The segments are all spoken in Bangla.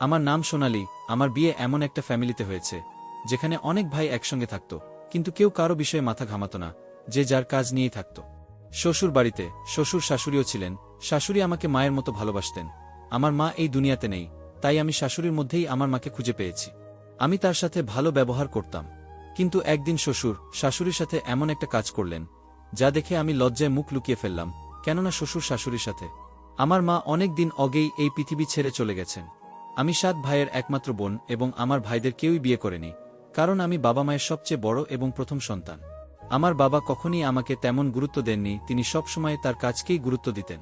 আমার নাম সোনালী। আমার বিয়ে এমন একটা ফ্যামিলিতে হয়েছে যেখানে অনেক ভাই একসঙ্গে থাকত, কিন্তু কেউ কারো বিষয়ে মাথা ঘামাত না, যে যার কাজ নিয়েই থাকত। শ্বশুর বাড়িতে শ্বশুর শাশুড়িও ছিলেন। শাশুড়ি আমাকে মায়ের মতো ভালোবাসতেন। আমার মা এই দুনিয়াতে নেই, তাই আমি শাশুড়ির মধ্যেই আমার মাকে খুঁজে পেয়েছি। আমি তার সাথে ভালো ব্যবহার করতাম। কিন্তু একদিন শ্বশুর শাশুড়ির সাথে এমন একটা কাজ করলেন যা দেখে আমি লজ্জায় মুখ লুকিয়ে ফেললাম, কেননা শ্বশুর শাশুড়ির সাথে আমার মা অনেক দিন আগেই এই পৃথিবী ছেড়ে চলে গেছেন। আমি 7 ভাইয়ের একমাত্র বোন এবং আমার ভাইদের কেউই বিয়ে করেনি, কারণ আমি বাবা মায়ের সবচেয়ে বড় এবং প্রথম সন্তান। আমার বাবা কখনই আমাকে তেমন গুরুত্ব দেননি, তিনি সবসময় তার কাজকেই গুরুত্ব দিতেন।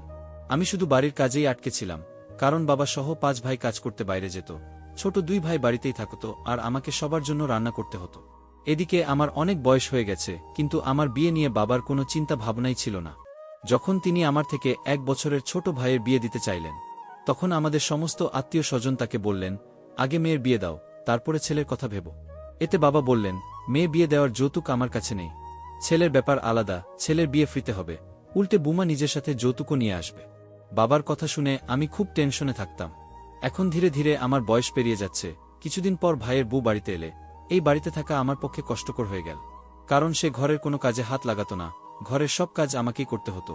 আমি শুধু বাড়ির কাজেই আটকে ছিলাম, কারণ বাবা সহ 5 ভাই কাজ করতে বাইরে যেত, ছোট 2 ভাই বাড়িতেই থাকত, আর আমাকে সবার জন্য রান্না করতে হতো। এদিকে আমার অনেক বয়স হয়ে গেছে, কিন্তু আমার বিয়ে নিয়ে বাবার কোনো চিন্তা ভাবনাই ছিল না। যখন তিনি আমার থেকে 1 বছরের ছোট ভাইয়ের বিয়ে দিতে চাইলেন, তখন আমাদের সমস্ত আত্মীয় স্বজন তাকে বললেন, আগে মেয়ের বিয়ে দাও, তারপরে ছেলের কথা ভেবো। এতে বাবা বললেন, মেয়ে বিয়ে দেওয়ার যৌতুক আমার কাছে নেই, ছেলের ব্যাপার আলাদা, ছেলের বিয়ে ফ্রিতে হবে, উল্টে বুমা নিজের সাথে যৌতুকও নিয়ে আসবে। বাবার কথা শুনে আমি খুব টেনশনে থাকতাম। এখন ধীরে ধীরে আমার বয়স পেরিয়ে যাচ্ছে। কিছুদিন পর ভাইয়ের বউ বাড়িতে এলে এই বাড়িতে থাকা আমার পক্ষে কষ্টকর হয়ে গেল, কারণ সে ঘরের কোনো কাজে হাত লাগাতো না। ঘরের সব কাজ আমাকেই করতে হতো।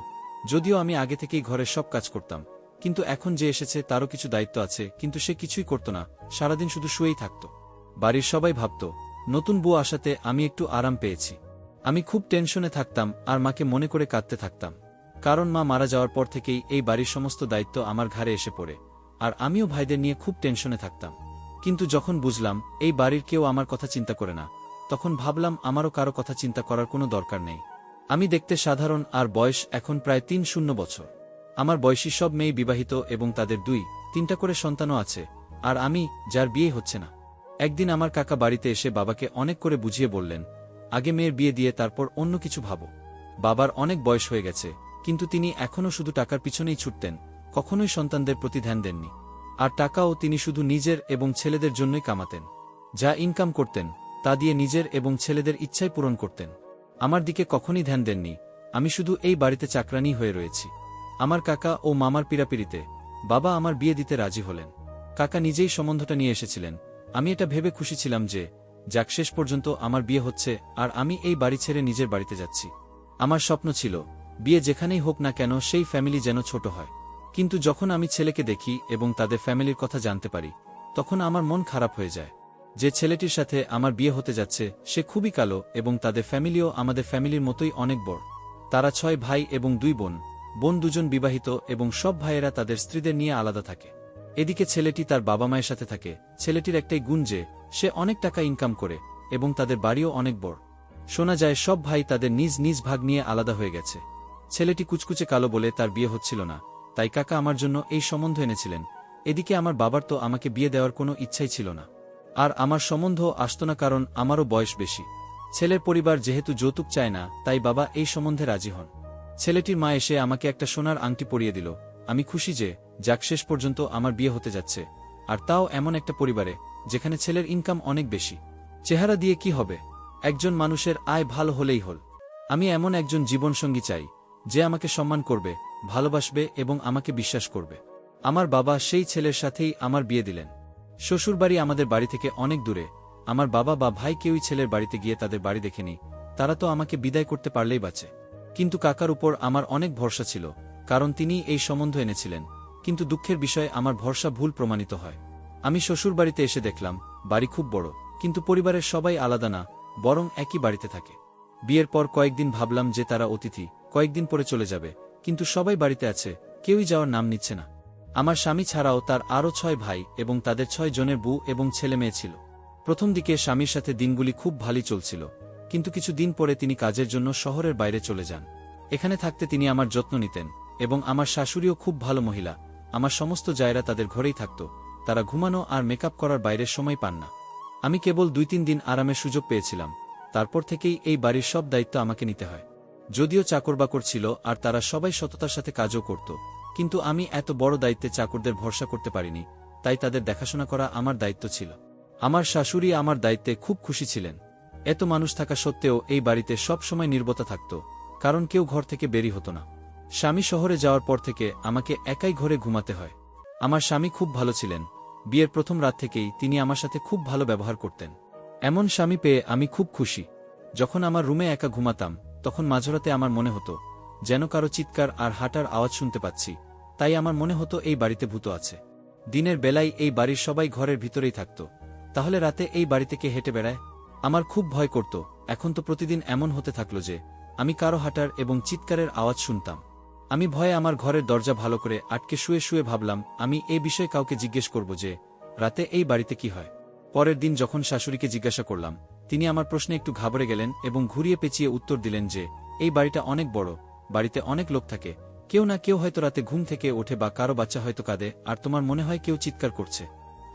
যদিও আমি আগে থেকেই ঘরের সব কাজ করতাম, কিন্তু এখন যে এসেছে তারও কিছু দায়িত্ব আছে, কিন্তু সে কিছুই করত না, সারাদিন শুধু শুয়েই থাকত। বাড়ির সবাই ভাবত নতুন বউ আসাতে আমি একটু আরাম পেয়েছি। আমি খুব টেনশনে থাকতাম আর মাকে মনে করে কাঁদতে থাকতাম, কারণ মা মারা যাওয়ার পর থেকেই এই বাড়ির সমস্ত দায়িত্ব আমার ঘাড়ে এসে পড়ে, আর আমিও ভাইদের নিয়ে খুব টেনশনে থাকতাম। কিন্তু যখন বুঝলাম এই বাড়ির কেউ আমার কথা চিন্তা করে না, তখন ভাবলাম আমারও কারো কথা চিন্তা করার কোনো দরকার নেই। আমি দেখতে সাধারণ, আর বয়স এখন প্রায় 3-0 বছর। আমার বয়সী সব মেয়ে বিবাহিত এবং তাদের 2-3টা করে সন্তানও আছে, আর আমি, যার বিয়ে হচ্ছে না। একদিন আমার কাকা বাড়িতে এসে বাবাকে অনেক করে বুঝিয়ে বললেন, আগে মেয়ের বিয়ে দিয়ে তারপর অন্য কিছু ভাবো। বাবার অনেক বয়স হয়ে গেছে, কিন্তু তিনি এখনও শুধু টাকার পিছনেই ছুটতেন, কখনোই সন্তানদের প্রতি ধ্যান দেননি। আর টাকাও তিনি শুধু নিজের এবং ছেলেদের জন্যই কামাতেন। যা ইনকাম করতেন তা দিয়ে নিজের এবং ছেলেদের ইচ্ছাই পূরণ করতেন। আমার দিকে কখনই ধ্যান দেননি। আমি শুধু এই বাড়িতে চাকরানি হয়ে রয়েছি। আমার কাকা ও মামার পীড়াপিড়িতে বাবা আমার বিয়ে দিতে রাজি হলেন। কাকা নিজেই সম্বন্ধটা নিয়ে এসেছিলেন। আমি এটা ভেবে খুশি ছিলাম যে যাক, শেষ পর্যন্ত আমার বিয়ে হচ্ছে, আর আমি এই বাড়ি ছেড়ে নিজের বাড়িতে যাচ্ছি। আমার স্বপ্ন ছিল বিয়ে যেখানেই হোক না কেন সেই ফ্যামিলি যেন ছোট হয়। কিন্তু যখন আমি ছেলেকে দেখি এবং তাদের ফ্যামিলির কথা জানতে পারি, তখন আমার মন খারাপ হয়ে যায়। যে ছেলেটির সাথে আমার বিয়ে হতে যাচ্ছে সে খুবই কালো, এবং তাদের ফ্যামিলিও আমাদের ফ্যামিলির মতোই অনেক বড়। তারা 6 ভাই এবং 2 বোন। বোন 2জন বিবাহিত এবং সব ভাইয়েরা তাদের স্ত্রীদের নিয়ে আলাদা থাকে। এদিকে ছেলেটি তার বাবা মায়ের সাথে থাকে। ছেলেটির একটাই গুণ যে সে অনেক টাকা ইনকাম করে এবং তাদের বাড়িও অনেক বড়। শোনা যায় সব ভাই তাদের নিজ নিজ ভাগ নিয়ে আলাদা হয়ে গেছে। ছেলেটি কুচকুচে কালো বলে তার বিয়ে হচ্ছিল না, তাই কাকা আমার জন্য এই সম্বন্ধ এনেছিলেন। এদিকে আমার বাবার তো আমাকে বিয়ে দেওয়ার কোনো ইচ্ছাই ছিল না, আর আমার সম্বন্ধ আসত না, কারণ আমারও বয়স বেশি। ছেলের পরিবার যেহেতু যৌতুক চায় না, তাই বাবা এই সম্বন্ধে রাজি হন। ছেলেটির মা এসে আমাকে একটা সোনার আংটি পরিয়ে দিল। আমি খুশি যে যাক, শেষ পর্যন্ত আমার বিয়ে হতে যাচ্ছে, আর তাও এমন একটা পরিবারে যেখানে ছেলের ইনকাম অনেক বেশি। চেহারা দিয়ে কি হবে, একজন মানুষের আয় ভালো হলেই হল। আমি এমন একজন জীবনসঙ্গী চাই যে আমাকে সম্মান করবে, ভালোবাসবে এবং আমাকে বিশ্বাস করবে। আমার বাবা সেই ছেলের সাথেই আমার বিয়ে দিলেন। শ্বশুরবাড়ি আমাদের বাড়ি থেকে অনেক দূরে। আমার বাবা বা ভাই কেউই ছেলের বাড়িতে গিয়ে তাদের বাড়ি দেখেনি, তারা তো আমাকে বিদায় করতে পারলেই বাঁচে। কিন্তু কাকার উপর আমার অনেক ভরসা ছিল, কারণ তিনি এই সম্বন্ধ এনেছিলেন। কিন্তু দুঃখের বিষয় আমার ভরসা ভুল প্রমাণিত হয়। আমি শ্বশুরবাড়িতে এসে দেখলাম বাড়ি খুব বড়, কিন্তু পরিবারের সবাই আলাদা না, বরং একই বাড়িতে থাকে। বিয়ের পর কয়েকদিন ভাবলাম যে তারা অতিথি, কয়েকদিন পরে চলে যাবে, কিন্তু সবাই বাড়িতে আছে, কেউই যাওয়ার নাম নিচ্ছে না। আমার স্বামী ছাড়াও তার আরও 6 ভাই এবং তাদের 6 জনের বউ এবং ছেলে মেয়ে ছিল। প্রথম দিকে স্বামীর সাথে দিনগুলি খুব ভালোই চলছিল, কিন্তু কিছু দিন পরে তিনি কাজের জন্য শহরের বাইরে চলে যান। এখানে থাকতে তিনি আমার যত্ন নিতেন, এবং আমার শাশুড়িও খুব ভালো মহিলা। আমার সমস্ত জায়রা তাদের ঘরেই থাকত, তারা ঘুমানো আর মেকআপ করার বাইরের সময় পান না। আমি কেবল 2-3 দিন আরামের সুযোগ পেয়েছিলাম, তারপর থেকেই এই বাড়ির সব দায়িত্ব আমাকে নিতে হয়। যদিও চাকর-বাকর ছিল আর তারা সবাই সততার সাথে কাজও করত, কিন্তু আমি এত বড় দায়িত্বে চাকরদের ভরসা করতে পারিনি, তাই তাদের দেখাশোনা করা আমার দায়িত্ব ছিল। আমার শাশুড়ি আমার দায়িত্বে খুব খুশি ছিলেন। এত মানুষ থাকা সত্ত্বেও এই বাড়িতে সব সময় নীরবতা থাকত, কারণ কেউ ঘর থেকে বেরি হতো না। স্বামী শহরে যাওয়ার পর থেকে আমাকে একাই ঘরে ঘুমাতে হয়। আমার স্বামী খুব ভালো ছিলেন, বিয়ের প্রথম রাত থেকেই তিনি আমার সাথে খুব ভালো ব্যবহার করতেন। এমন স্বামী পেয়ে আমি খুব খুশি। যখন আমার রুমে একা ঘুমাতাম তখন মাঝরাতে আমার মনে হতো যেন কারো চিৎকার আর হাঁটার আওয়াজ শুনতে পাচ্ছি, তাই আমার মনে হতো এই বাড়িতে ভূত আছে। দিনের বেলায় এই বাড়ির সবাই ঘরের ভিতরেই থাকত, তাহলে রাতে এই বাড়িতে কে হেঁটে বেড়ায়? আমার খুব ভয় করত। এখন তো প্রতিদিন এমন হতে থাকলো যে আমি কারো হাঁটার এবং চিৎকারের আওয়াজ শুনতাম। আমি ভয়ে আমার ঘরের দরজা ভালো করে আটকে শুয়ে শুয়ে ভাবলাম আমি এই বিষয়ে কাউকে জিজ্ঞেস করব যে রাতে এই বাড়িতে কি হয়। পরের দিন যখন শাশুড়িকে জিজ্ঞাসা করলাম, তিনি আমার প্রশ্নে একটু ঘাবড়ে গেলেন এবং ঘুরিয়ে পেঁচিয়ে উত্তর দিলেন যে এই বাড়িটা অনেক বড়, বাড়িতে অনেক লোক থাকে, কেউ না কেউ হয়তো রাতে ঘুম থেকে ওঠে বা কারো বাচ্চা হয়তো কাঁদে আর তোমার মনে হয় কেউ চিৎকার করছে।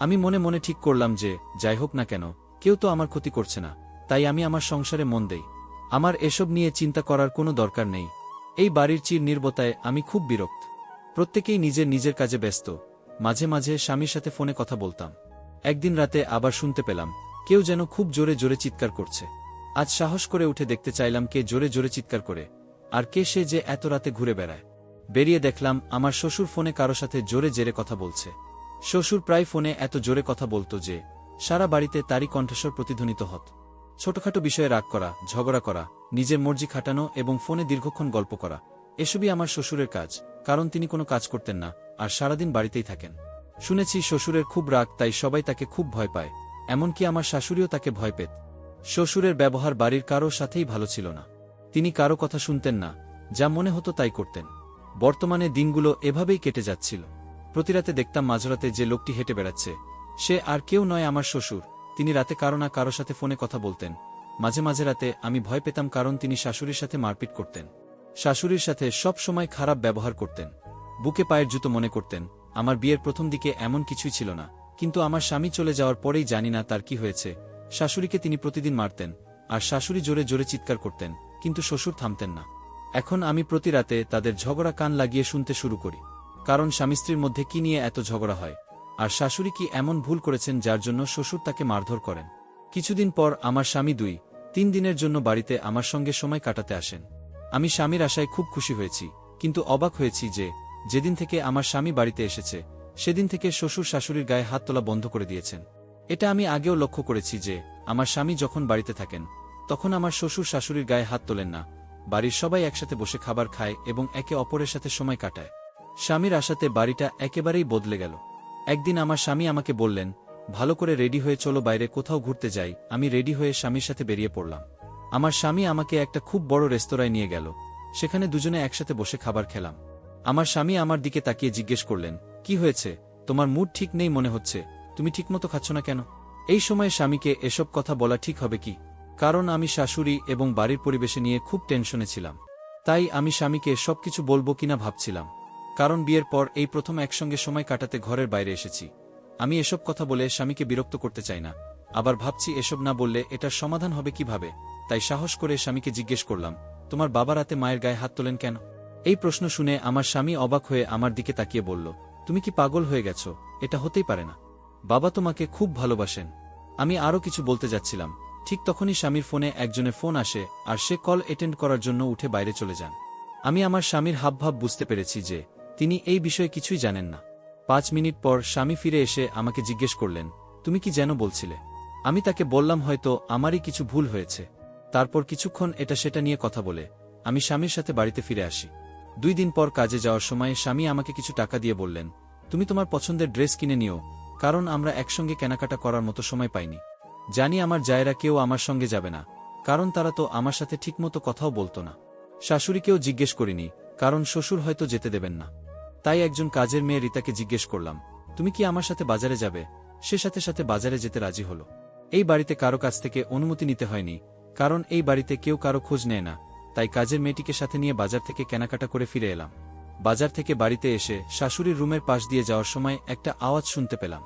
আমি মনে মনে ঠিক করলাম যে যাই হোক না কেন, কেউ তো আমার ক্ষতি করছে না, তাই আমি আমার সংসারে মন দেই। আমার এসব নিয়ে চিন্তা করার কোনো দরকার নেই। এই বাড়ির চির নির্বতায় আমি খুব বিরক্ত। প্রত্যেকেই নিজের নিজের কাজে ব্যস্ত। মাঝে মাঝে স্বামীর সাথে ফোনে কথা বলতাম। একদিন রাতে আবার শুনতে পেলাম কেউ যেন খুব জোরে জোরে চিৎকার করছে। আজ সাহস করে উঠে দেখতে চাইলাম কে জোরে জোরে চিৎকার করে আর কে সে যে এত রাতে ঘুরে বেড়ায়। বেরিয়ে দেখলাম আমার শ্বশুর ফোনে কারো সাথে জোরে জেরে কথা বলছে। শ্বশুর প্রায় ফোনে এত জোরে কথা বলতো যে সারা বাড়িতে তারই কণ্ঠস্বর প্রতিধ্বনিত হত। ছোটখাটো বিষয়ে রাগ করা, ঝগড়া করা, নিজের মর্জি খাটানো এবং ফোনে দীর্ঘক্ষণ গল্প করা, এসবই আমার শ্বশুরের কাজ, কারণ তিনি কোনো কাজ করতেন না আর সারাদিন বাড়িতেই থাকেন। শুনেছি শ্বশুরের খুব রাগ, তাই সবাই তাকে খুব ভয় পায়, এমনকি আমার শাশুড়িও তাকে ভয় পেত। শ্বশুরের ব্যবহার বাড়ির কারো সাথেই ভালো ছিল না। তিনি কারো কথা শুনতেন না, যা মনে হতো তাই করতেন। বর্তমানে দিনগুলো এভাবেই কেটে যাচ্ছিল। প্রতিরাতে দেখতাম মাঝরাতে যে লোকটি হেঁটে বেড়াচ্ছে সে আর কেউ নয়, আমার শ্বশুর। তিনি রাতে কারো না কারো সাথে ফোনে কথা বলতেন। মাঝে মাঝে রাতে আমি ভয় পেতাম, কারণ তিনি শাশুড়ির সাথে মারপিট করতেন, শাশুড়ির সাথে সব সময় খারাপ ব্যবহার করতেন, বুকে পায়ের জুতো মনে করতেন। আমার বিয়ের প্রথম দিকে এমন কিছুই ছিল না, কিন্তু আমার স্বামী চলে যাওয়ার পরেই জানি না তার কি হয়েছে। শাশুড়িকে তিনি প্রতিদিন মারতেন আর শাশুড়ি জোরে জোরে চিৎকার করতেন, কিন্তু শ্বশুর থামতেন না। এখন আমি প্রতি রাতে তাদের ঝগড়া কান লাগিয়ে শুনতে শুরু করি, কারণ স্বামী স্ত্রীর মধ্যে কি নিয়ে এত ঝগড়া হয় আর শাশুড়ি কি এমন ভুল করেছেন যার জন্য শ্বশুর তাকে মারধর করেন। কিছুদিন পর আমার স্বামী 2-3 দিনের জন্য বাড়িতে আমার সঙ্গে সময় কাটাতে আসেন। আমি স্বামীর আশায় খুব খুশি হয়েছি, কিন্তু অবাক হয়েছি যে যেদিন থেকে আমার স্বামী বাড়িতে এসেছে সেদিন থেকে শ্বশুর শাশুড়ির গায়ে হাত তোলা বন্ধ করে দিয়েছেন। এটা আমি আগেও লক্ষ্য করেছি যে আমার স্বামী যখন বাড়িতে থাকেন তখন আমার শ্বশুর শাশুড়ির গায়ে হাত তোলেন না। বাড়ির সবাই একসাথে বসে খাবার খায় এবং একে অপরের সাথে সময় কাটায়। স্বামীর আশাতে বাড়িটা একেবারেই বদলে গেল। একদিন আমার স্বামী আমাকে বললেন, ভালো করে রেডি হয়ে চলো বাইরে কোথাও ঘুরতে যাই। আমি রেডি হয়ে স্বামীর সাথে বেরিয়ে পড়লাম। আমার স্বামী আমাকে একটা খুব বড় রেস্তোরাঁয় নিয়ে গেল। সেখানে দুজনে একসাথে বসে খাবার খেলাম। আমার স্বামী আমার দিকে তাকিয়ে জিজ্ঞেস করলেন, কি হয়েছে, তোমার মুড ঠিক নেই মনে হচ্ছে, তুমি ঠিকমতো খাচ্ছ না কেন? এই সময়ে স্বামীকে এসব কথা বলা ঠিক হবে কি? কারণ আমি শাশুড়ি এবং বাড়ির পরিবেশে নিয়ে খুব টেনশনে ছিলাম। তাই আমি স্বামীকে সবকিছু বলবো কিনা ভাবছিলাম, কারণ বিয়ের পর এই প্রথম একসঙ্গে সময় কাটাতে ঘরের বাইরে এসেছি। আমি এসব কথা বলে স্বামীকে বিরক্ত করতে চাই না, আবার ভাবছি এসব না বললে এটার সমাধান হবে কিভাবে। তাই সাহস করে স্বামীকে জিজ্ঞেস করলাম, তোমার বাবা রাতে মায়ের গায়ে হাত তোলেন কেন? এই প্রশ্ন শুনে আমার স্বামী অবাক হয়ে আমার দিকে তাকিয়ে বলল, তুমি কি পাগল হয়ে গেছ? এটা হতেই পারে না, বাবা তোমাকে খুব ভালোবাসেন। আমি আরও কিছু বলতে যাচ্ছিলাম, ঠিক তখনই স্বামীর ফোনে একজনের ফোন আসে আর সে কল অ্যাটেন্ড করার জন্য উঠে বাইরে চলে যান। আমি আমার স্বামীর হাবভাব বুঝতে পেরেছি যে তিনি এই বিষয়ে কিছুই জানেন না। 5 মিনিট পর স্বামী ফিরে এসে আমাকে জিজ্ঞেস করলেন, তুমি কি যেন বলছিলে? আমি তাকে বললাম হয়তো আমারই কিছু ভুল হয়েছে। তারপর কিছুক্ষণ এটা সেটা নিয়ে কথা বলে আমি স্বামীর সাথে বাড়িতে ফিরে আসি। 2 দিন পর কাজে যাওয়ার সময় স্বামী আমাকে কিছু টাকা দিয়ে বললেন, তুমি তোমার পছন্দের ড্রেস কিনে নিও, কারণ আমরা একসঙ্গে কেনাকাটা করার মতো সময় পাইনি। জানি আমার জায়েরা কেউ আমার সঙ্গে যাবে না, কারণ তারা তো আমার সাথে ঠিকমতো কথাও বলতো না। শাশুড়িকেও জিজ্ঞেস করিনি, কারণ শ্বশুর হয়তো যেতে দেবেন না। তাই একজন কাজের মেয়ে রীতাকে জিজ্ঞেস করলাম, তুমি কি আমার সাথে বাজারে যাবে? সে সাথে সাথে বাজারে যেতে রাজি হলো। এই বাড়িতে কারো কাছ থেকে অনুমতি নিতে হয়নি, কারণ এই বাড়িতে কেউ কারো খোঁজ নেয় না। তাই কাজের মেয়েটিকে সাথে নিয়ে বাজার থেকে কেনাকাটা করে ফিরে এলাম। বাজার থেকে বাড়িতে এসে শাশুড়ির রুমের পাশ দিয়ে যাওয়ার সময় একটা আওয়াজ শুনতে পেলাম।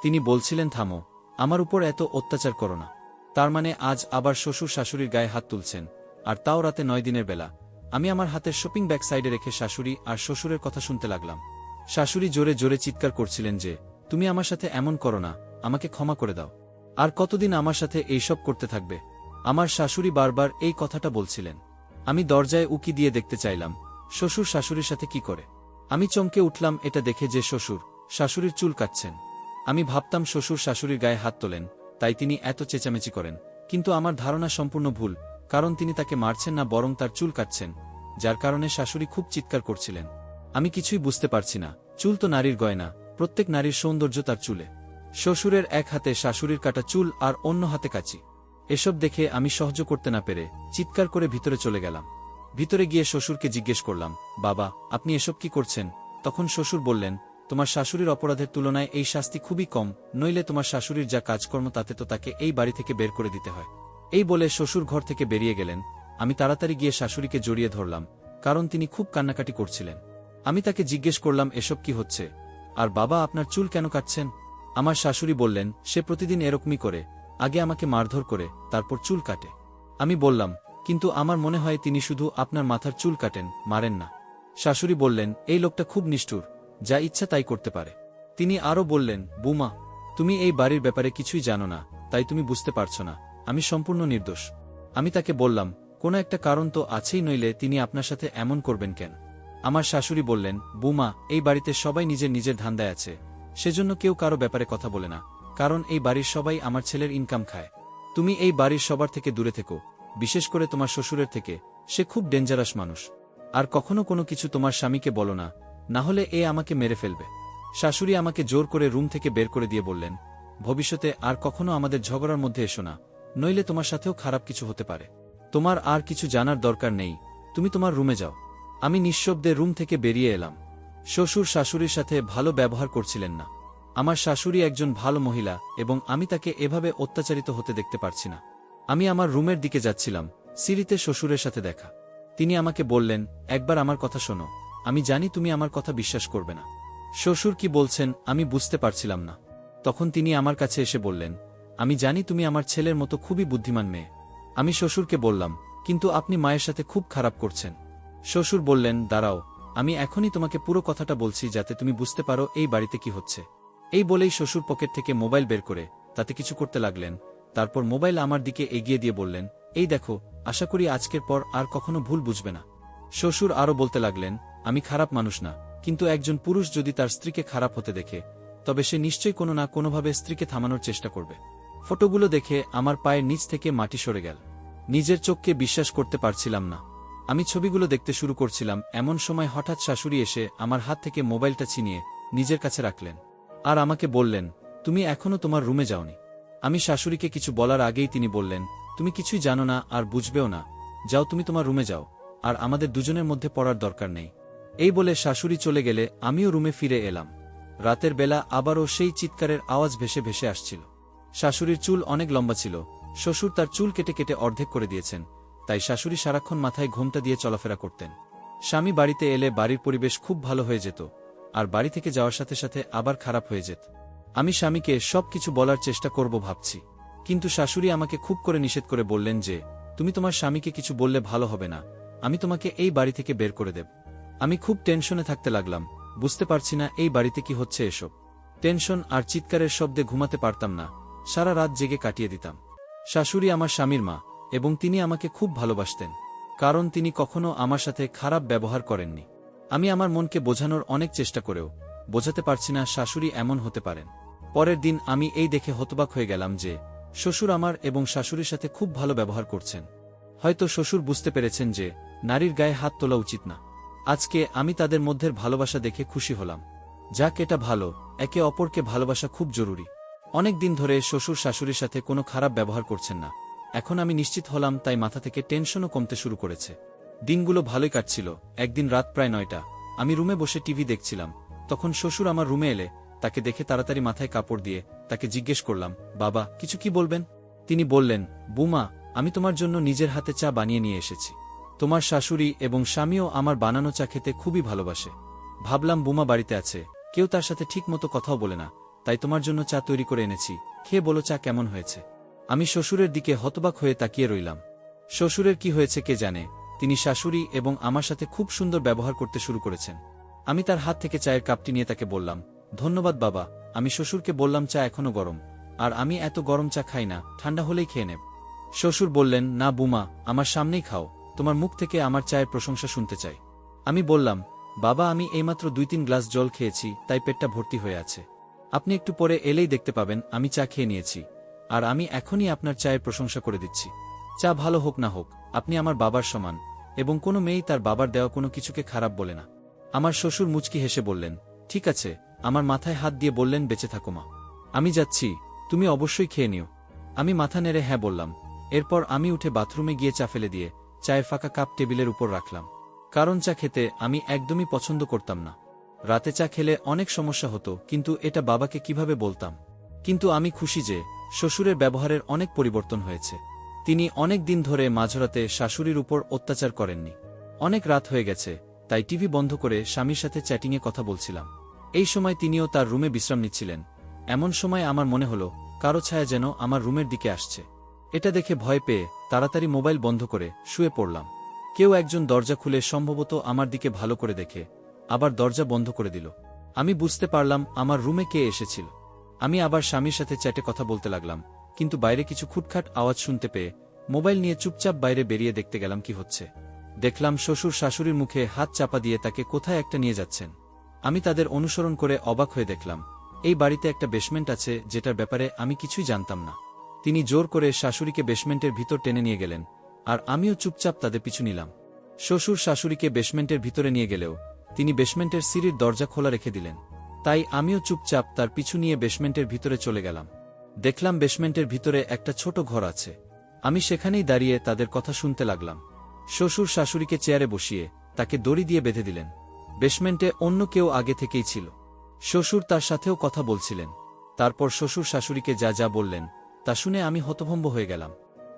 তিনি বলছিলেন, থামো, আমার উপর এত অত্যাচার করো না। তার মানে আজ আবার শ্বশুর শাশুড়ির গায়ে হাত তুলছেন, আর তাও রাতে 9 দিনের বেলা। আমি আমার হাতের শপিং ব্যাগ সাইডে রেখে শাশুড়ি আর শ্বশুরের কথা শুনতে লাগলাম। শাশুড়ি জোরে জোরে চিৎকার করছিলেন যে, তুমি আমার সাথে এমন করো না, আমাকে ক্ষমা করে দাও। আর কতদিন আমার সাথে এইসব করতে থাকবে? আমার শাশুড়ি বারবার এই কথাটা বলছিলেন। আমি দরজায় উকি দিয়ে দেখতে চাইলাম শ্বশুর শাশুড়ির সাথে কি করে। আমি চমকে উঠলাম এটা দেখে যে শ্বশুর শাশুড়ির চুল কাটছেন। আমি ভাবতাম শ্বশুর শাশুড়ির গায়ে হাত তোলেন, তাই তিনি এত চেঁচামেচি করেন, কিন্তু আমার ধারণা সম্পূর্ণ ভুল, কারণ তিনি তাকে মারছেন না, বরং তার চুল কাটছেন, যার কারণে শাশুড়ি খুব চিৎকার করছিলেন। আমি কিছুই বুঝতে পারছি না, চুল তো নারীর গয়না, প্রত্যেক নারীর সৌন্দর্য তার চুলে। শ্বশুরের এক হাতে শাশুড়ির কাটা চুল আর অন্য হাতে কাঁচি। এসব দেখে আমি সহ্য করতে না পেরে চিৎকার করে ভিতরে চলে গেলাম। ভিতরে গিয়ে শ্বশুরকে জিজ্ঞেস করলাম, বাবা, আপনি এসব কি করছেন? তখন শ্বশুর বললেন, তোমার শাশুড়ির অপরাধের তুলনায় এই শাস্তি খুবই কম, নইলে তোমার শাশুড়ির যা কাজকর্ম তাতে তো তাকে এই বাড়ি থেকে বের করে দিতে হয়। এই বলে শ্বশুর ঘর থেকে বেরিয়ে গেলেন। আমি তাড়াতাড়ি গিয়ে শাশুড়িকে জড়িয়ে ধরলাম, কারণ তিনি খুব কান্নাকাটি করছিলেন। আমি তাকে জিজ্ঞেস করলাম, এসব কি হচ্ছে? আর বাবা, আপনার চুল কেন কাটছেন? আমার শাশুড়ি বললেন, সে প্রতিদিন এরকমই করে, আগে আমাকে মারধর করে তারপর চুল কাটে। আমি বললাম, কিন্তু আমার মনে হয় তিনি শুধু আপনার মাথার চুল কাটেন, মারেন না। শাশুড়ি বললেন, এই লোকটা খুব নিষ্ঠুর, যা ইচ্ছা তাই করতে পারে। তিনি আরও বললেন, বুমা, তুমি এই বাড়ির ব্যাপারে কিছুই জানো না, তাই তুমি বুঝতে পারছো না, আমি সম্পূর্ণ নির্দোষ। আমি তাকে বললাম, কোনো একটা কারণ তো আছেই, নইলে তিনি আপনার সাথে এমন করবেন কেন? আমার শাশুড়ি বললেন, বুমা, এই বাড়িতে সবাই নিজের নিজের ধান্দায় আছে, সেজন্য কেউ কারো ব্যাপারে কথা বলে না, কারণ এই বাড়ির সবাই আমার ছেলের ইনকাম খায়। তুমি এই বাড়ির সবার থেকে দূরে থেকো, বিশেষ করে তোমার শ্বশুরের থেকে, সে খুব ডেঞ্জারাস মানুষ। আর কখনো কোনো কিছু তোমার স্বামীকে বলো না, না হলে এ আমাকে মেরে ফেলবে। শাশুড়ি আমাকে জোর করে রুম থেকে বের করে দিয়ে বললেন, ভবিষ্যতে আর কখনো আমাদের ঝগড়ার মধ্যে এসো না, নইলে তোমার সাথেও খারাপ কিছু হতে পারে। তোমার আর কিছু জানার দরকার নেই, তুমি তোমার রুমে যাও। আমি নিঃশব্দে রুম থেকে বেরিয়ে এলাম। শ্বশুর শাশুড়ির সাথে ভালো ব্যবহার করছিলেন না। আমার শাশুড়ি একজন ভালো মহিলা এবং আমি তাকে এভাবে অত্যাচারিত হতে দেখতে পারছি না। আমি আমার রুমের দিকে যাচ্ছিলাম, সিঁড়িতে শ্বশুরের সাথে দেখা। তিনি আমাকে বললেন, একবার আমার কথা শোনো, আমি জানি তুমি আমার কথা বিশ্বাস করবে না। শ্বশুর কি বলছেন আমি বুঝতে পারছিলাম না। তখন তিনি আমার কাছে এসে বললেন, আমি জানি তুমি আমার ছেলের মতো খুবই বুদ্ধিমান মেয়ে। আমি শ্বশুরকে বললাম, কিন্তু আপনি মায়ের সাথে খুব খারাপ করছেন। শ্বশুর বললেন, দাঁড়াও, আমি এখনই তোমাকে পুরো কথাটা বলছি যাতে তুমি বুঝতে পারো এই বাড়িতে কি হচ্ছে। এই বলেই শ্বশুর পকেট থেকে মোবাইল বের করে তাতে কিছু করতে লাগলেন। তারপর মোবাইল আমার দিকে এগিয়ে দিয়ে বললেন, এই দেখো, আশা করি আজকের পর আর কখনো ভুল বুঝবে না। শ্বশুর আরও বলতে লাগলেন, আমি খারাপ মানুষ না, কিন্তু একজন পুরুষ যদি তার স্ত্রীকে খারাপ হতে দেখে, তবে সে নিশ্চয়ই কোনো না কোনোভাবে স্ত্রীকে থামানোর চেষ্টা করবে। ফটোগুলো দেখে আমার পায়ের নিচ থেকে মাটি সরে গেল। নিজের চোখকে বিশ্বাস করতে পারছিলাম না। আমি ছবিগুলো দেখতে শুরু করছিলাম, এমন সময় হঠাৎ শাশুড়ি এসে আমার হাত থেকে মোবাইলটা ছিনিয়ে নিজের কাছে রাখলেন আর আমাকে বললেন, তুমি এখনো তোমার রুমে যাওনি। আমি শাশুড়িকে কিছু বলার আগেই তিনি বললেন, তুমি কিছুই জানো না আর বুঝবেও না, যাও তুমি তোমার রুমে যাও, আর আমাদের দুজনের মধ্যে পড়ার দরকার নেই। এই বলে শাশুড়ি চলে গেলে আমিও রুমে ফিরে এলাম। রাতের বেলা আবারও সেই চিৎকারের আওয়াজ ভেসে ভেসে আসছিল। শাশুড়ির চুল অনেক লম্বা ছিল, শ্বশুর তার চুল কেটে কেটে অর্ধেক করে দিয়েছেন, তাই শাশুড়ি সারাক্ষণ মাথায় ঘোমটা দিয়ে চলাফেরা করতেন। স্বামী বাড়িতে এলে বাড়ির পরিবেশ খুব ভালো হয়ে যেত, আর বাড়ি থেকে যাওয়ার সাথে সাথে আবার খারাপ হয়ে যেত। আমি স্বামীকে সবকিছু বলার চেষ্টা করব ভাবছি, কিন্তু শাশুড়ি আমাকে খুব করে নিষেধ করে বললেন যে, তুমি তোমার স্বামীকে কিছু বললে ভালো হবে না, আমি তোমাকে এই বাড়ি থেকে বের করে দেব। আমি খুব টেনশনে থাকতে লাগলাম, বুঝতে পারছি না এই বাড়িতে কি হচ্ছে। এসব টেনশন আর চিৎকারের শব্দে ঘুমাতে পারতাম না, সারা রাত জেগে কাটিয়ে দিতাম। শাশুড়ি আমার স্বামীর মা, এবং তিনি আমাকে খুব ভালোবাসতেন, কারণ তিনি কখনো আমার সাথে খারাপ ব্যবহার করেননি। আমি আমার মনকে বোঝানোর অনেক চেষ্টা করেও বোঝাতে পারছি না শাশুড়ি এমন হতে পারেন। পরের দিন আমি এই দেখে হতবাক হয়ে গেলাম যে শ্বশুর আমার এবং শাশুড়ির সাথে খুব ভালো ব্যবহার করছেন। হয়তো শ্বশুর বুঝতে পেরেছেন যে নারীর গায়ে হাত তোলা উচিত না। আজকে আমি তাদের মধ্যের ভালোবাসা দেখে খুশি হলাম। যাক, এটা ভালো, একে অপরকে ভালোবাসা খুব জরুরি। অনেক দিন ধরে শ্বশুর শাশুড়ির সাথে কোনো খারাপ ব্যবহার করছেন না, এখন আমি নিশ্চিত হলাম, তাই মাথা থেকে টেনশনও কমতে শুরু করেছে। দিনগুলো ভালোই কাটছিল। একদিন রাত প্রায় 9টা, আমি রুমে বসে টিভি দেখছিলাম। তখন শ্বশুর আমার রুমে এলে তাকে দেখে তাড়াতাড়ি মাথায় কাপড় দিয়ে তাকে জিজ্ঞেস করলাম, বাবা, কিছু কি বলবেন? তিনি বললেন, বুমা, আমি তোমার জন্য নিজের হাতে চা বানিয়ে নিয়ে এসেছি। তোমার শাশুড়ি এবং স্বামীও আমার বানানো চা খেতে খুবই ভালোবাসে। ভাবলাম বুমা বাড়িতে আছে, কেউ তার সাথে ঠিক মতো কথাও বলে না, তাই তোমার জন্য চা তৈরি করে এনেছি, খেয়ে বলো চা কেমন হয়েছে। আমি শ্বশুরের দিকে হতবাক হয়ে তাকিয়ে রইলাম। শ্বশুরের কি হয়েছে কে জানে, তিনি শাশুড়ি এবং আমার সাথে খুব সুন্দর ব্যবহার করতে শুরু করেছেন। আমি তার হাত থেকে চায়ের কাপটি নিয়ে তাকে বললাম, ধন্যবাদ বাবা। আমি শ্বশুরকে বললাম, চা এখনো গরম, আর আমি এত গরম চা খাই না, ঠান্ডা হলেই খেয়ে নেব। শ্বশুর বললেন, না বুমা, আমার সামনেই খাও, তোমার মুখ থেকে আমার চায়ের প্রশংসা শুনতে চাই। আমি বললাম, বাবা, আমি এইমাত্র 2-3 গ্লাস জল খেয়েছি, তাই পেটটা ভর্তি হয়ে আছে। আপনি একটু পরে এলেই দেখতে পাবেন আমি চা খেয়ে নিয়েছি, আর আমি এখনই আপনার চায়ের প্রশংসা করে দিচ্ছি। চা ভালো হোক না হোক, আপনি আমার বাবার সমান, এবং কোনো মেয়েই তার বাবার দেওয়া কোনো কিছুকে খারাপ বলে না। আমার শ্বশুর মুচকি হেসে বললেন, ঠিক আছে। আমার মাথায় হাত দিয়ে বললেন, বেঁচে থাকো মা। আমি যাচ্ছি, তুমি অবশ্যই খেয়ে নিও। আমি মাথা নেড়ে হ্যাঁ বললাম। এরপর আমি উঠে বাথরুমে গিয়ে চা ফেলে দিয়ে চায়ের ফাঁকা কাপ টেবিলের উপর রাখলাম। কারণ চা খেতে আমি একদমই পছন্দ করতাম না। রাতে চা খেলে অনেক সমস্যা হতো, কিন্তু এটা বাবাকে কিভাবে বলতাম। কিন্তু আমি খুশি যে শ্বশুরের ব্যবহারের অনেক পরিবর্তন হয়েছে। তিনি অনেক দিন ধরে মাঝরাতে শাশুড়ির উপর অত্যাচার করেননি। অনেক রাত হয়ে গেছে, তাই টিভি বন্ধ করে স্বামীর সাথে চ্যাটিংয়ে কথা বলছিলাম। এই সময় তিনিও তার রুমে বিশ্রাম নিচ্ছিলেন। এমন সময় আমার মনে হলো কারো ছায়া যেন আমার রুমের দিকে আসছে। এটা দেখে ভয় পেয়ে তাড়াতাড়ি মোবাইল বন্ধ করে শুয়ে পড়লাম। কেউ একজন দরজা খুলে সম্ভবত আমার দিকে ভালো করে দেখে আবার দরজা বন্ধ করে দিল। আমি বুঝতে পারলাম আমার রুমে কে এসেছিল। আমি আবার স্বামীর সাথে চ্যাটে কথা বলতে লাগলাম, কিন্তু বাইরে কিছু খুটখাট আওয়াজ শুনতে পেয়ে মোবাইল নিয়ে চুপচাপ বাইরে বেরিয়ে দেখতে গেলাম কি হচ্ছে। দেখলাম শ্বশুর শাশুড়ির মুখে হাত চাপা দিয়ে তাকে কোথায় একটা নিয়ে যাচ্ছেন। আমি তাদের অনুসরণ করে অবাক হয়ে দেখলাম এই বাড়িতে একটা বেসমেন্ট আছে, যেটার ব্যাপারে আমি কিছুই জানতাম না। তিনি জোর করে শাশুড়িকে বেসমেন্টের ভিতর টেনে নিয়ে গেলেন, আর আমিও চুপচাপ তাদের পিছু নিলাম। শ্বশুর শাশুড়িকে বেসমেন্টের ভিতরে নিয়ে গেলেও তিনি বেসমেন্টের সিঁড়ির দরজা খোলা রেখে দিলেন। তাই আমিও চুপচাপ তার পিছু নিয়ে বেসমেন্টের ভিতরে চলে গেলাম। দেখলাম বেসমেন্টের ভিতরে একটা ছোট ঘর আছে। আমি সেখানেই দাঁড়িয়ে তাদের কথা শুনতে লাগলাম। শ্বশুর শাশুড়িকে চেয়ারে বসিয়ে তাকে দড়ি দিয়ে বেঁধে দিলেন। বেসমেন্টে অন্য কেউ আগে থেকেই ছিল। শ্বশুর তার সাথেও কথা বলছিলেন। তারপর শ্বশুর শাশুড়িকে যা যা বললেন তা শুনে আমি হতভম্ব হয়ে গেলাম।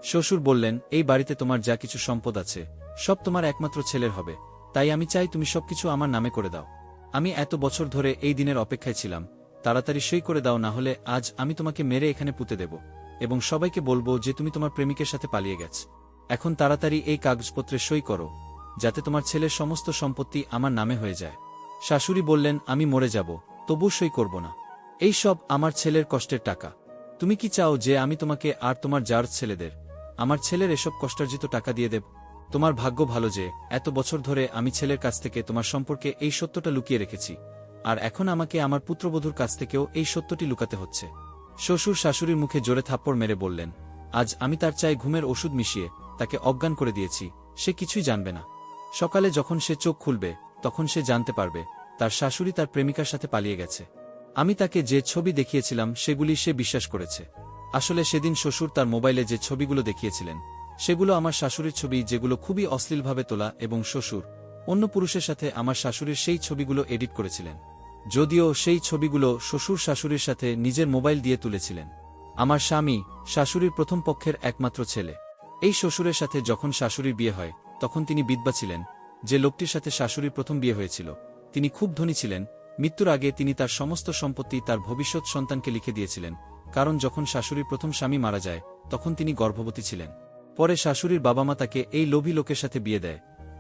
শ্বশুর বললেন, এই বাড়িতে তোমার যা কিছু সম্পদ আছে সব তোমার একমাত্র ছেলের হবে, তাই আমি চাই তুমি সবকিছু আমার নামে করে দাও। আমি এত বছর ধরে এই দিনের অপেক্ষায় ছিলাম, তাড়াতাড়ি সই করে দাও, না হলে আজ আমি তোমাকে মেরে এখানে পুঁতে দেব, এবং সবাইকে বলবো যে তুমি তোমার প্রেমিকের সাথে পালিয়ে গেছ। এখন তাড়াতাড়ি এই কাগজপত্রে সই করো, যাতে তোমার ছেলের সমস্ত সম্পত্তি আমার নামে হয়ে যায়। শাশুড়ি বললেন, আমি মরে যাব, তবু সই করব না। এই সব আমার ছেলের কষ্টের টাকা। তুমি কি চাও যে আমি তোমাকে আর তোমার জার ছেলেদের আমার ছেলের এসব কষ্টার্জিত টাকা দিয়ে দেব? তোমার ভাগ্য ভালো যে এত বছর ধরে আমি ছেলের কাছ থেকে তোমার সম্পর্কে এই সত্যটা লুকিয়ে রেখেছি, আর এখন আমাকে আমার পুত্রবধূর কাছ থেকেও এই সত্যটি লুকাতে হচ্ছে। শ্বশুর শাশুড়ির মুখে জোরে থাপ্পড় মেরে বললেন, আজ আমি তার চায়ে ঘুমের ওষুধ মিশিয়ে তাকে অজ্ঞান করে দিয়েছি, সে কিছুই জানবে না। সকালে যখন সে চোখ খুলবে তখন সে জানতে পারবে তার শাশুড়ি তার প্রেমিকার সাথে পালিয়ে গেছে। আমি তাকে যে ছবি দেখিয়েছিলাম সেগুলি সে বিশ্বাস করেছে। আসলে সেদিন শ্বশুর তার মোবাইলে যে ছবিগুলো দেখিয়েছিলেন সেগুলো আমার শাশুড়ির ছবি, যেগুলো খুবই অশ্লীলভাবে তোলা, এবং শ্বশুর অন্য পুরুষের সাথে আমার শাশুড়ির সেই ছবিগুলো এডিট করেছিলেন। যদিও সেই ছবিগুলো শ্বশুর শাশুড়ির সাথে নিজের মোবাইল দিয়ে তুলেছিলেন। আমার স্বামী শাশুড়ির প্রথম পক্ষের একমাত্র ছেলে। এই শ্বশুরের সাথে যখন শাশুড়ির বিয়ে হয় তখন তিনি বিধবা ছিলেন। যে লোকটির সাথে শাশুড়ির প্রথম বিয়ে হয়েছিল তিনি খুব ধনী ছিলেন। মৃত্যুর আগে তিনি তার সমস্ত সম্পত্তি তার ভবিষ্যৎ সন্তানকে লিখে দিয়েছিলেন, কারণ যখন শাশুড়ির প্রথম স্বামী মারা যায় তখন তিনি গর্ভবতী ছিলেন। পরে শাশুড়ির বাবা মা তাকে এই লোভী লোকের সাথে বিয়ে দেয়,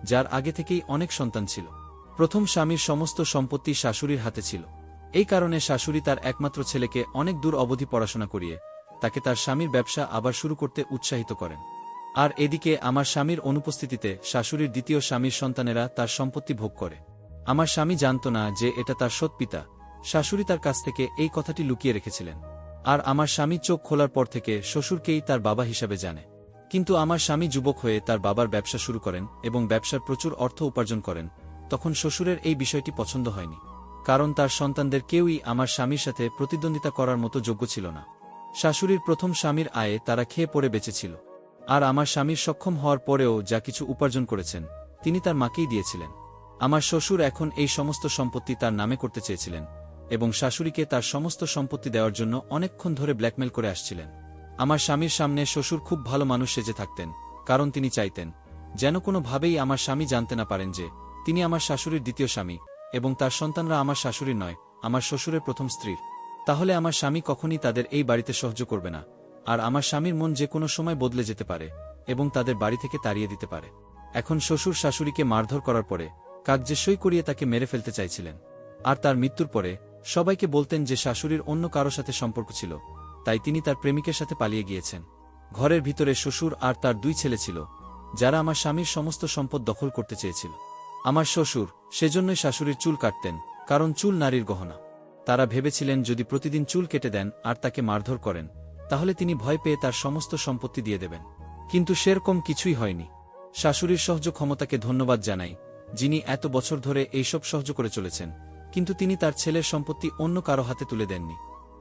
যার আগে থেকেই অনেক সন্তান ছিল। প্রথম স্বামীর সমস্ত সম্পত্তি শাশুড়ির হাতে ছিল। এই কারণে শাশুড়ি তার একমাত্র ছেলেকে অনেক দূর অবধি পড়াশোনা করিয়ে তাকে তার স্বামীর ব্যবসা আবার শুরু করতে উৎসাহিত করেন। আর এদিকে আমার স্বামীর অনুপস্থিতিতে শাশুড়ির দ্বিতীয় স্বামীর সন্তানেরা তার সম্পত্তি ভোগ করে। আমার স্বামী জানত না যে এটা তার সৎ পিতা। শাশুড়ি তার কাছ থেকে এই কথাটি লুকিয়ে রেখেছিলেন। আর আমার স্বামী চোখ খোলার পর থেকে শ্বশুরকেই তার বাবা হিসাবে জানে। কিন্তু আমার স্বামী যুবক হয়ে তার বাবার ব্যবসা শুরু করেন এবং ব্যবসার প্রচুর অর্থ উপার্জন করেন। তখন শ্বশুরের এই বিষয়টি পছন্দ হয়নি, কারণ তার সন্তানদের কেউই আমার স্বামীর সাথে প্রতিদ্বন্দ্বিতা করার মতো যোগ্য ছিল না। শাশুড়ির প্রথম স্বামীর আয়ে তারা খেয়ে পড়ে বেঁচেছিল, আর আমার স্বামীর সক্ষম হওয়ার পরেও যা কিছু উপার্জন করেছেন তিনি তার মাকেই দিয়েছিলেন। আমার শ্বশুর এখন এই সমস্ত সম্পত্তি তার নামে করতে চেয়েছিলেন, এবং শাশুড়িকে তার সমস্ত সম্পত্তি দেওয়ার জন্য অনেকক্ষণ ধরে ব্ল্যাকমেল করে আসছিলেন। আমার স্বামীর সামনে শ্বশুর খুব ভালো মানুষ সেজে থাকতেন, কারণ তিনি চাইতেন যেন কোনোভাবেই আমার স্বামী জানতে না পারেন যে তিনি আমার শাশুড়ির দ্বিতীয় স্বামী, এবং তার সন্তানরা আমার শাশুড়ির নয়, আমার শ্বশুরের প্রথম স্ত্রীর। তাহলে আমার স্বামী কখনই তাদের এই বাড়িতে সহ্য করবে না, আর আমার স্বামীর মন যে কোনো সময় বদলে যেতে পারে এবং তাদের বাড়ি থেকে তাড়িয়ে দিতে পারে। এখন শ্বশুর শাশুড়িকে মারধর করার পরে কাগজে সই করিয়ে তাকে মেরে ফেলতে চাইছিলেন। আর তার মৃত্যুর পরে সবাইকে বলতেন যে শাশুড়ির অন্য কারো সাথে সম্পর্ক ছিল, তাই তিনি তার প্রেমিকের সাথে পালিয়ে গিয়েছেন। ঘরের ভিতরে শ্বশুর আর তার দুই ছেলে ছিল, যারা আমার স্বামীর সমস্ত সম্পদ দখল করতে চেয়েছিল। আমার শ্বশুর সেজন্যই শাশুড়ির চুল কাটতেন, কারণ চুল নারীর গহনা। তারা ভেবেছিলেন যদি প্রতিদিন চুল কেটে দেন আর তাকে মারধর করেন তাহলে তিনি ভয় পেয়ে তার সমস্ত সম্পত্তি দিয়ে দেবেন। কিন্তু সেরকম কিছুই হয়নি। শাশুড়ির সহ্য ক্ষমতাকে ধন্যবাদ জানাই, যিনি এত বছর ধরে এইসব সহ্য করে চলেছেন, কিন্তু তিনি তার ছেলের সম্পত্তি অন্য কারো হাতে তুলে দেননি।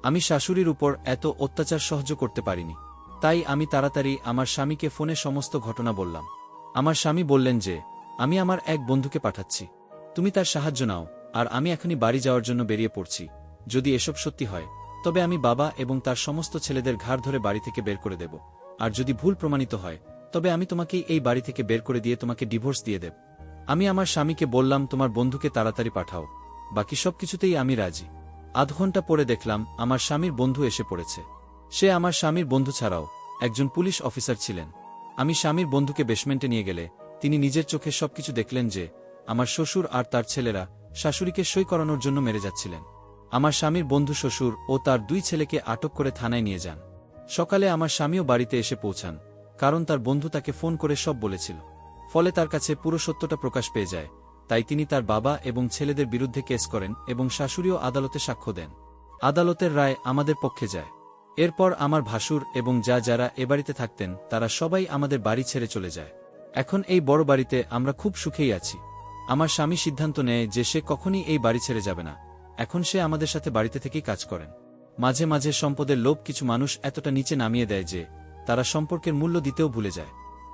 আমি শাশুড়ির উপর এত অত্যাচার সহ্য করতে পারিনি। তাই আমি তাড়াতাড়ি আমার স্বামীকে ফোনে সমস্ত ঘটনা বললাম। আমার স্বামী বললেন যে, আমি আমার এক বন্ধুকে পাঠাচ্ছি, তুমি তার সাহায্য নাও, আর আমি এখনই বাড়ি যাওয়ার জন্য বেরিয়ে পড়ছি। যদি এসব সত্যি হয় তবে আমি বাবা এবং তার সমস্ত ছেলেদের ঘাড় ধরে বাড়ি থেকে বের করে দেব, আর যদি ভুল প্রমাণিত হয় তবে আমি তোমাকেই এই বাড়ি থেকে বের করে দিয়ে তোমাকে ডিভোর্স দিয়ে দেব। আমি আমার স্বামীকে বললাম, তোমার বন্ধুকে তাড়াতাড়ি পাঠাও, বাকি সবকিছুতেই আমি রাজি। আধ ঘন্টা পরে দেখলাম আমার স্বামীর বন্ধু এসে পড়েছে। সে আমার স্বামীর বন্ধু ছাড়াও একজন পুলিশ অফিসার ছিলেন। আমি স্বামীর বন্ধুকে বেসমেন্টে নিয়ে গেলে তিনি নিজের চোখে সবকিছু দেখলেন যে আমার শ্বশুর আর তার ছেলেরা শাশুড়িকে সই করানোর জন্য মেরে যাচ্ছিলেন। আমার স্বামীর বন্ধু শ্বশুর ও তার 2 ছেলেকে আটক করে থানায় নিয়ে যান। সকালে আমার স্বামীও বাড়িতে এসে পৌঁছান, কারণ তার বন্ধু তাকে ফোন করে সব বলেছিল। ফলে তার কাছে পুরো সত্যটা প্রকাশ পেয়ে যায়। তাই তিনি তার বাবা এবং ছেলেদের বিরুদ্ধে কেস করেন এবং শাশুড়িও আদালতে সাক্ষ্য দেন। আদালতের রায় আমাদের পক্ষে যায়। এরপর আমার ভাসুর এবং যারা এ বাড়িতে থাকতেন তারা সবাই আমাদের বাড়ি ছেড়ে চলে যায়। এখন এই বড় বাড়িতে আমরা খুব সুখেই আছি। আমার স্বামী সিদ্ধান্ত নেয় যে সে কখনই এই বাড়ি ছেড়ে যাবে না। এখন সে আমাদের সাথে বাড়িতে থেকেই কাজ করেন। মাঝে মাঝে সম্পদের লোভ কিছু মানুষ এতটা নিচে নামিয়ে দেয় যে তারা সম্পর্কের মূল্য দিতেও ভুলে যায়।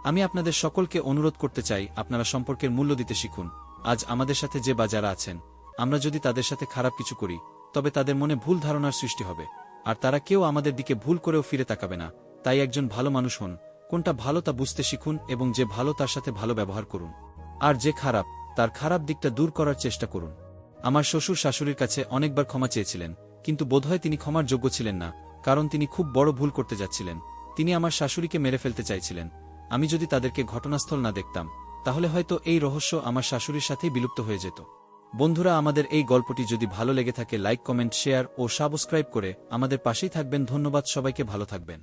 আমি আপনাদের সকলকে অনুরোধ করতে চাই, আপনারা সম্পর্কের মূল্য দিতে শিখুন। আজ আমাদের সাথে যে বা যারা আছেন, আমরা যদি তাদের সাথে খারাপ কিছু করি তবে তাদের মনে ভুল ধারণার সৃষ্টি হবে, আর তারা কেউ আমাদের দিকে ভুল করেও ফিরে তাকাবে না। তাই একজন ভালো মানুষ হন, কোনটা ভালো তা বুঝতে শিখুন এবং যে ভালো তার সাথে ভালো ব্যবহার করুন, আর যে খারাপ তার খারাপ দিকটা দূর করার চেষ্টা করুন। আমার শ্বশুর শাশুড়ির কাছে অনেকবার ক্ষমা চেয়েছিলেন, কিন্তু বোধহয় তিনি ক্ষমার যোগ্য ছিলেন না, কারণ তিনি খুব বড় ভুল করতে যাচ্ছিলেন। তিনি আমার শাশুড়িকে মেরে ফেলতে চাইছিলেন। আমি যদি তাদেরকে ঘটনাস্থল না দেখতাম তাহলে হয়তো এই রহস্য আমার শাশুড়ির সাথেই বিলুপ্ত হয়ে যেত। বন্ধুরা, আমাদের এই গল্পটি যদি ভালো লেগে থাকে লাইক, কমেন্ট, শেয়ার ও সাবস্ক্রাইব করে আমাদের পাশেই থাকবেন। ধন্যবাদ সবাইকে, ভালো থাকবেন।